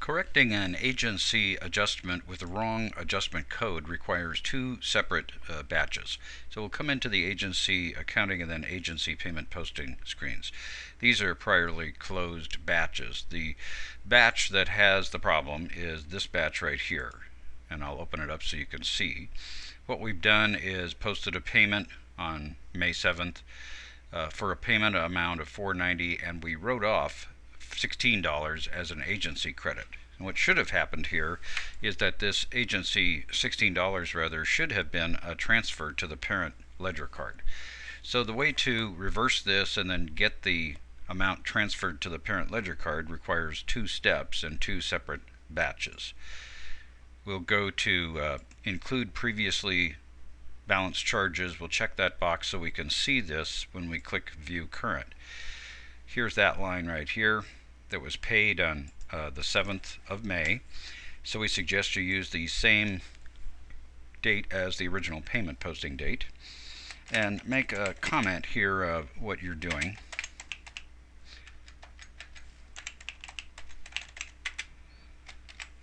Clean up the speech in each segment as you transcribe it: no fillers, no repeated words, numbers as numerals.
Correcting an agency adjustment with the wrong adjustment code requires two separate batches. So we'll come into the agency accounting and then agency payment posting screens. These are priorly closed batches. The batch that has the problem is this batch right here, and I'll open it up so you can see. What we've done is posted a payment on May 7th for a payment amount of $490, and we wrote off $16 as an agency credit. And what should have happened here is that this agency $16 rather should have been transferred to the parent ledger card. So the way to reverse this and then get the amount transferred to the parent ledger card requires two steps and two separate batches. We'll go to include previously balanced charges. We'll check that box so we can see this when we click view current. Here's that line right here that was paid on the 7th of May. So we suggest you use the same date as the original payment posting date and make a comment here of what you're doing.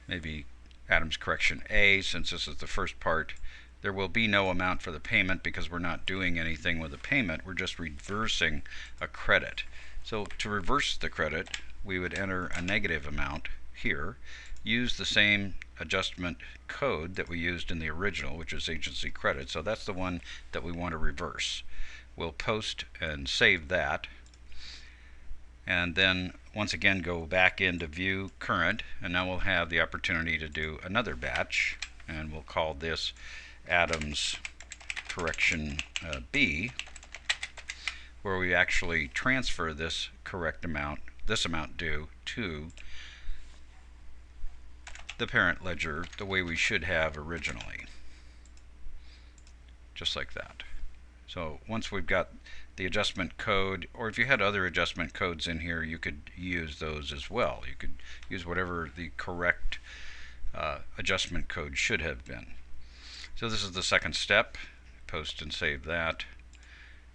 Maybe Adams correction A, since this is the first part. There will be no amount for the payment because we're not doing anything with the payment, we're just reversing a credit. So to reverse the credit, we would enter a negative amount here, use the same adjustment code that we used in the original, which is agency credit, so that's the one that we want to reverse. We'll post and save that, and then once again go back into view current, and now we'll have the opportunity to do another batch, and we'll call this Adams correction B, where we actually transfer this correct amount, this amount due, to the parent ledger the way we should have originally. Just like that. So once we've got the adjustment code, or if you had other adjustment codes in here, you could use those as well. You could use whatever the correct adjustment code should have been. So this is the second step. Post and save that,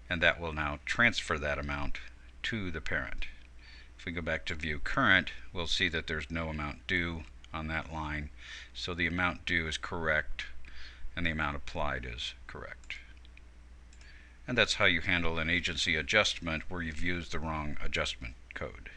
and that will now transfer that amount to the parent. If we go back to view current, we'll see that there's no amount due on that line, so the amount due is correct and the amount applied is correct. And that's how you handle an agency adjustment where you've used the wrong adjustment code.